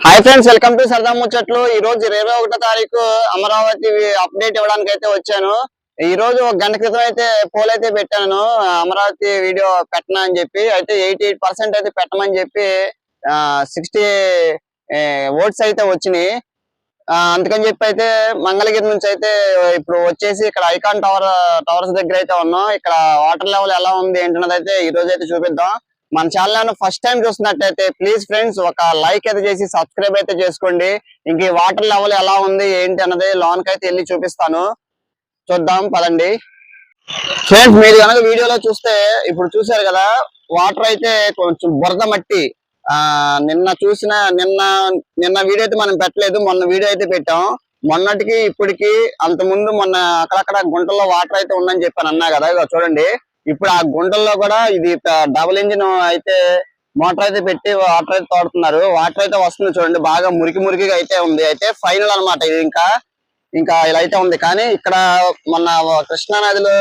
Hi friends, welcome to సరదా ముచ్చట్లు. ఈ రోజు 21వ తారీఖు అమరావతి అప్డేట్ ఇవ్వడానికి అయితే వచ్చాను. ఈ రోజు ఒక గంట క్రితం అయితే పోల్ అయితే పెట్టాను, అమరావతి వీడియో పెట్టనా అని చెప్పి. అయితే 88% అయితే పెట్టమని చెప్పి 60 ఓట్స్ అయితే వచ్చినాయి. అందుకని చెప్పి అయితే మంగళగిరి నుంచి అయితే ఇప్పుడు వచ్చేసి ఇక్కడ ఐకాన్ టవర్స్ దగ్గర అయితే ఉన్నాం. ఇక్కడ వాటర్ లెవెల్ ఎలా ఉంది ఏంటన్నది అయితే ఈ రోజు అయితే చూపిద్దాం. మన ఛానల్ ఫస్ట్ టైం చూస్తున్నట్టయితే ప్లీజ్ ఫ్రెండ్స్ ఒక లైక్ అయితే చేసి సబ్స్క్రైబ్ అయితే చేసుకోండి. ఇంక ఈ వాటర్ లెవెల్ ఎలా ఉంది ఏంటి అన్నది లోన్కి అయితే వెళ్ళి చూపిస్తాను. చూద్దాం పదండి. ఫ్రెండ్స్, మీరు కనుక వీడియోలో చూస్తే ఇప్పుడు చూసారు కదా, వాటర్ అయితే కొంచెం బురద మట్టి. నిన్న వీడియో అయితే మనం పెట్టలేదు, మొన్న వీడియో అయితే పెట్టాం. మొన్నటికి ఇప్పటికి అంత ముందు మొన్న అక్కడక్కడ గుంటల్లో వాటర్ అయితే ఉందని చెప్పాను అన్నా కదా. ఇక చూడండి, ఇప్పుడు ఆ గుంటల్లో కూడా ఇది డబుల్ ఇంజిన్ అయితే మోటార్ అయితే పెట్టి వాటర్ అయితే తోడుతున్నారు. వాటర్ అయితే వస్తుంది చూడండి, బాగా మురికిగా అయితే ఉంది. అయితే ఫైనల్ అనమాట ఇది. ఇంకా ఇలా అయితే ఉంది. కానీ ఇక్కడ మొన్న కృష్ణా నదిలో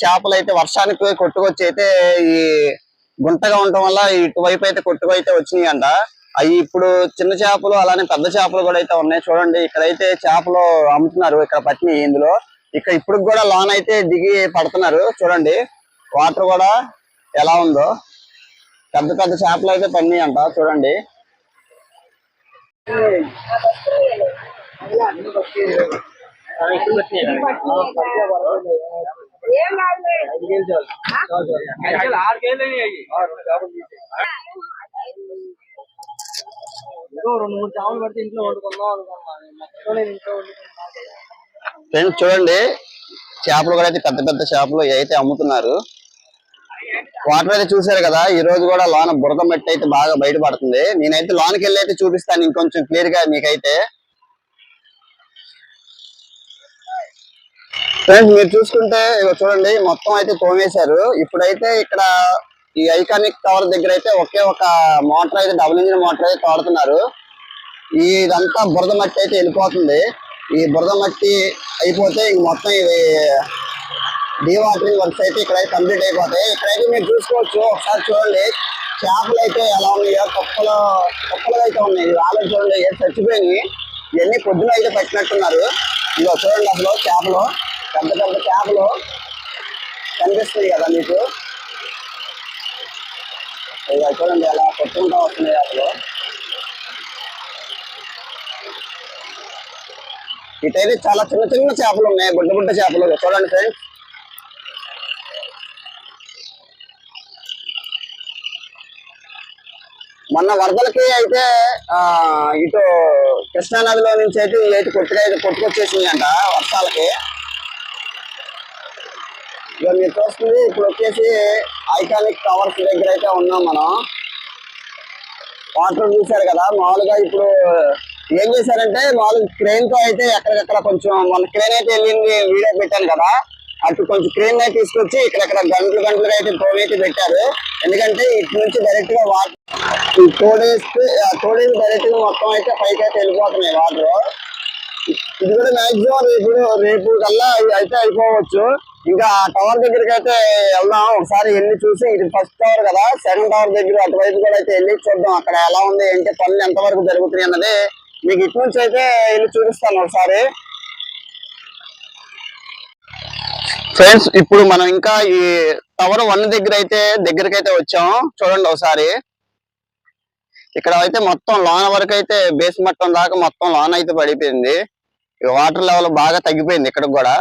చేపలు అయితే వర్షానికి కొట్టుకొచ్చి అయితే ఈ గుంటగా ఉండటం వల్ల ఇటువైపు అయితే కొట్టుకైతే వచ్చినాయి అంట. అవి ఇప్పుడు చిన్న చేపలు అలానే పెద్ద చేపలు కూడా అయితే ఉన్నాయి. చూడండి, ఇక్కడైతే చేపలు అమ్ముతున్నారు, ఇక్కడ పట్టినాయి ఇందులో. ఇక్కడ ఇప్పుడు కూడా లోన్ అయితే దిగి పడుతున్నారు. చూడండి వాటర్ కూడా ఎలా ఉందో. పెద్ద చేపలు అయితే పడినాయి అంట. చూడండి, ఫ్రెండ్స్ చూడండి, చేపలు కూడా అయితే పెద్ద చేపలు అయితే అమ్ముతున్నారు. వాటర్ అయితే చూసారు కదా, ఈ రోజు కూడా లోన బురద మట్టి అయితే బాగా బయటపడుతుంది. నేనైతే లోనకి వెళ్ళి అయితే చూపిస్తాను ఇంకొంచెం క్లియర్ గా మీకైతే. ఫ్రెండ్స్, మీరు చూసుకుంటే చూడండి, మొత్తం అయితే తోమేశారు. ఇప్పుడైతే ఇక్కడ ఈ ఐకానిక్ టవర్ దగ్గర అయితే ఒకే ఒక మోటార్ అయితే డబుల్ ఇంజిన్ మోటార్ అయితే తోడుతున్నారు. ఇదంతా బురద మట్టి అయితే వెళ్ళిపోతుంది. ఈ బురద మట్టి అయిపోతే ఇంక మొత్తం ఇది డీవాటరింగ్ వర్క్స్ అయితే ఇక్కడ కంప్లీట్ అయిపోతాయి. ఇక్కడైతే మీరు చూసుకోవచ్చు, ఒకసారి చూడండి చేపలు అయితే ఎలా ఉన్నాయో. కుప్పలు అయితే ఉన్నాయి. ఆల్రెడీ చూడండి చచ్చిపోయినాయి. ఇవన్నీ పొద్దున అయితే పట్టినట్టున్నారు. ఇదిగో చూడండి, అసలు చేపలు పెద్ద చేపలు కనిపిస్తుంది కదా మీకు. ఇక చూడండి ఎలా కొట్టుకుంటా వస్తున్నాయి అసలు. ఇటైతే చాలా చిన్న చేపలు ఉన్నాయి, బుడ్డ చేపలు. చూడండి ఫ్రెండ్స్, మొన్న వరదలకి అయితే ఇటు కృష్ణా నదిలో నుంచి అయితే కొట్టుకొచ్చేసింది అంట వర్షాలకి. ఇక మీరు చూస్తుంది, ఇప్పుడు వచ్చేసి ఐకానిక్ టవర్స్ దగ్గర అయితే ఉన్నాం మనం. వాటర్ చూశారు కదా, మామూలుగా ఇప్పుడు ఏం చేశారంటే మామూలుగా క్రెయిన్ తో అయితే ఎక్కడికక్కడ కొంచెం మన క్రెయిన్ అయితే వెళ్ళింది వీడియో పెట్టాను కదా, అటు కొంచెం క్రెయిన్ అయితే తీసుకొచ్చి ఇక్కడెక్కడ గంటలుగా అయితే తోడైతే పెట్టారు. ఎందుకంటే ఇటు నుంచి డైరెక్ట్ గా వాటర్ తోడేసి డైరెక్ట్ గా మొత్తం అయితే పైకి అయితే వెళ్ళిపోతున్నాయి వాటర్. ఇది కూడా మాక్సిమం రేపు కల్లా అయితే అయిపోవచ్చు. ఇంకా టవర్ దగ్గరికి అయితే వెళ్దాం, ఒకసారి వెళ్ళి చూసి. ఇది ఫస్ట్ టవర్ కదా, సెకండ్ టవర్ దగ్గర అటువైపు కూడా అయితే వెళ్ళి చూద్దాం అక్కడ ఎలా ఉంది ఏంటి, పనులు ఎంతవరకు జరుగుతున్నాయి అన్నది మీకు ఇటు నుంచి అయితే వెళ్ళి చూపిస్తాను ఒకసారి. ఫ్రెండ్స్, ఇప్పుడు మనం ఇంకా ఈ టవర్ 1 దగ్గరికి అయితే వచ్చాం. చూడండి ఒకసారి, ఇక్కడ అయితే మొత్తం లోన వరకు అయితే బేస్ మట్టం దాకా మొత్తం లోన అయితే పడిపోయింది. వాటర్ లెవెల్ బాగా తగ్గిపోయింది ఇక్కడ కూడా.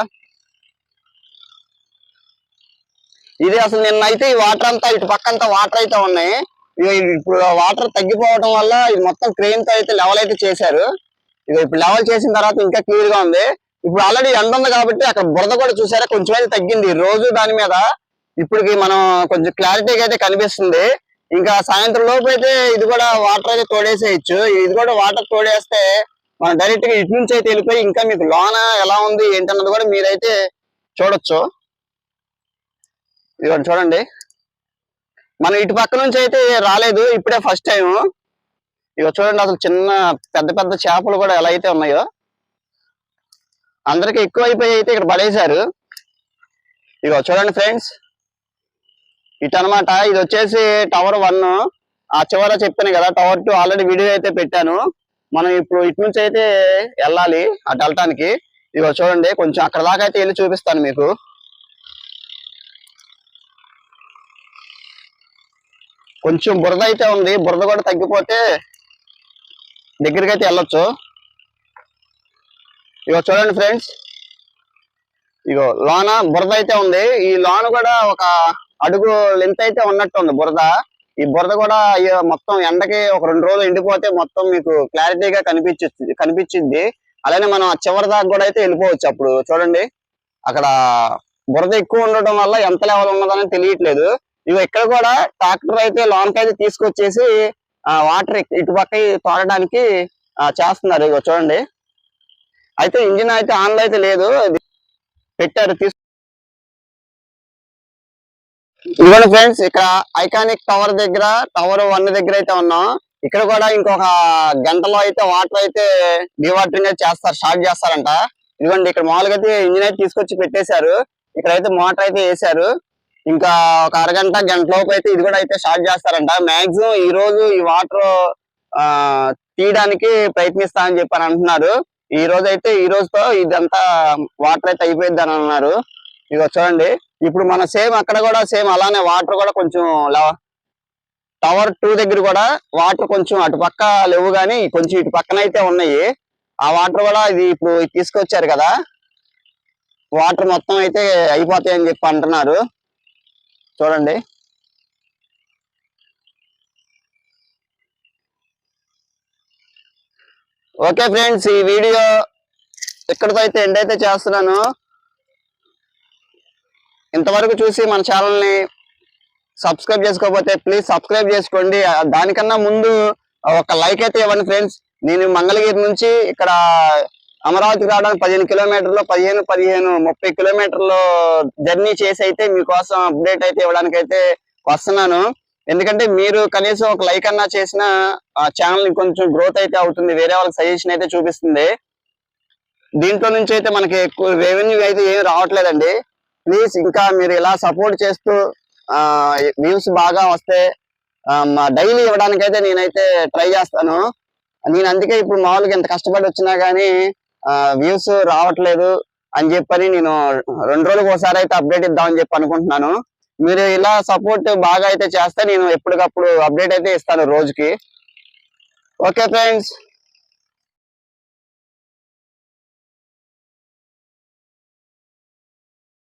ఇది అసలు నిన్నైతే ఈ వాటర్ అంతా ఇటు పక్కంతా వాటర్ అయితే ఉన్నాయి. ఇప్పుడు వాటర్ తగ్గిపోవడం వల్ల ఇది మొత్తం క్రెయిన్ తో అయితే లెవెల్ అయితే చేశారు. ఇది ఇప్పుడు లెవెల్ చేసిన తర్వాత ఇంకా క్లియర్ గా ఉంది. ఇప్పుడు ఆల్రెడీ ఎండ ఉంది కాబట్టి అక్కడ బురద కూడా చూసారా కొంచెం అయితే తగ్గింది రోజు దాని మీద. ఇప్పటికి మనం కొంచెం క్లారిటీగా అయితే కనిపిస్తుంది. ఇంకా సాయంత్రం లోపు అయితే ఇది కూడా వాటర్ అయితే తోడేసేయచ్చు. ఇది కూడా వాటర్ తోడేస్తే మనం డైరెక్ట్ గా ఇటు నుంచి అయితే వెళ్ళిపోయి ఇంకా మీకు లోన ఎలా ఉంది ఏంటన్నది కూడా మీరైతే చూడొచ్చు. ఇదిగోండి చూడండి, మనం ఇటు పక్క నుంచి అయితే రాలేదు, ఇప్పుడే ఫస్ట్ టైం. ఇక చూడండి అసలు పెద్ద చేపలు కూడా ఎలా అయితే ఉన్నాయో. అందరికి ఎక్కువైపోయి అయితే ఇక్కడ పడేశారు. ఇక చూడండి ఫ్రెండ్స్, ఇటు అనమాట. ఇది వచ్చేసి టవర్ 1. ఆ చివర చెప్పాను కదా, టవర్ 2 ఆల్రెడీ వీడియో అయితే పెట్టాను. మనం ఇప్పుడు ఇటు నుంచి అయితే వెళ్ళాలి అటు వెళ్ళటానికి. ఇగో చూడండి, కొంచెం అక్కడ దాకా అయితే వెళ్ళి చూపిస్తాను మీకు. కొంచెం బురద అయితే ఉంది, బురద కూడా తగ్గిపోతే దగ్గరికి అయితే వెళ్ళొచ్చు. ఇగో చూడండి ఫ్రెండ్స్, ఇగో లోన బురద అయితే ఉంది. ఈ లోన కూడా ఒక అడుగు లెంత్ అయితే ఉన్నట్టు ఉంది బురద. ఈ బురద కూడా మొత్తం ఎండకి ఒక 2 రోజులు ఎండిపోతే మొత్తం మీకు క్లారిటీగా కనిపించింది. అలానే మనం ఆ చివరి దాకా కూడా అయితే వెళ్ళిపోవచ్చు. అప్పుడు చూడండి, అక్కడ బురద ఎక్కువ ఉండటం వల్ల ఎంత లెవెల్ ఉన్నదని తెలియట్లేదు. ఇగో ఇక్కడ కూడా ట్రాక్టర్ అయితే లోనకైతే తీసుకొచ్చేసి వాటర్ ఇటు పక్క తోడడానికి చేస్తున్నారు. ఇగో చూడండి, అయితే ఇంజిన్ అయితే ఆన్ లో అయితే లేదు, పెట్టారు. ఇదిగోండి ఫ్రెండ్స్, ఇక్కడ ఐకానిక్ టవర్ దగ్గర, టవర్ 1 దగ్గర అయితే ఉన్నాం. ఇక్కడ కూడా ఇంకొక గంటలో అయితే వాటర్ అయితే డివాటరింగ్ అయితే స్టార్ట్ చేస్తారంట. ఇదిగోండి, ఇక్కడ మామూలుగా అయితే ఇంజిన్ అయితే తీసుకొచ్చి పెట్టేశారు. ఇక్కడైతే మోటార్ అయితే వేసారు. ఇంకా ఒక అరగంట గంట లోపు అయితే ఇది కూడా అయితే స్టార్ట్ చేస్తారంట. మాక్సిమం ఈ రోజు ఈ వాటర్ తీయడానికి ప్రయత్నిస్తా అని చెప్పని అంటున్నారు. ఈ రోజుతో ఇదంతా వాటర్ అయితే అయిపోయింది అని అన్నారు. ఇక చూడండి, ఇప్పుడు మన సేమ్ అక్కడ కూడా సేమ్ అలానే వాటర్ కూడా కొంచెం టవర్ 2 దగ్గర కూడా వాటర్ కొంచెం అటు పక్క లేవు, కానీ కొంచెం ఇటు పక్కన అయితే ఉన్నాయి. ఆ వాటర్ కూడా ఇది ఇప్పుడు తీసుకొచ్చారు కదా, వాటర్ మొత్తం అయితే అయిపోతాయి అని చెప్పి అంటున్నారు. చూడండి, ఓకే ఫ్రెండ్స్, ఈ వీడియో ఇక్కడితో అయితే ఎండ్ అయితే చేస్తున్నాను. ఇంతవరకు చూసి మన ఛానల్ని సబ్స్క్రైబ్ చేసుకోకపోతే ప్లీజ్ సబ్స్క్రైబ్ చేసుకోండి. దానికన్నా ముందు ఒక లైక్ అయితే ఇవ్వండి ఫ్రెండ్స్. నేను మంగళగిరి నుంచి ఇక్కడ అమరావతికి రావడానికి 15 కిలోమీటర్లు, 30 కిలోమీటర్లు జర్నీ చేసి అయితే మీకోసం అప్డేట్ అయితే ఇవ్వడానికి అయితే వస్తున్నాను. ఎందుకంటే మీరు కనీసం ఒక లైక్ అన్నా చేసిన ఛానల్ కొంచెం గ్రోత్ అయితే అవుతుంది, వేరే వాళ్ళకి సజెషన్ అయితే చూపిస్తుంది. దీంట్లో నుంచి అయితే మనకి ఎక్కువ రెవెన్యూ అయితే ఏమి రావట్లేదండి. ప్లీజ్ ఇంకా మీరు ఇలా సపోర్ట్ చేస్తూ వ్యూస్ బాగా వస్తే డైలీ ఇవ్వడానికి అయితే నేనైతే ట్రై చేస్తాను. నేను అందుకే ఇప్పుడు మామూలుగా ఎంత కష్టపడి వచ్చినా గానీ వ్యూస్ రావట్లేదు అని చెప్పని నేను 2 రోజులకు ఒకసారి అయితే అప్డేట్ ఇద్దామని చెప్పి అనుకుంటున్నాను. మీరు ఇలా సపోర్ట్ బాగా అయితే చేస్తే నేను ఎప్పటికప్పుడు అప్డేట్ అయితే ఇస్తాను రోజుకి. Okay friends.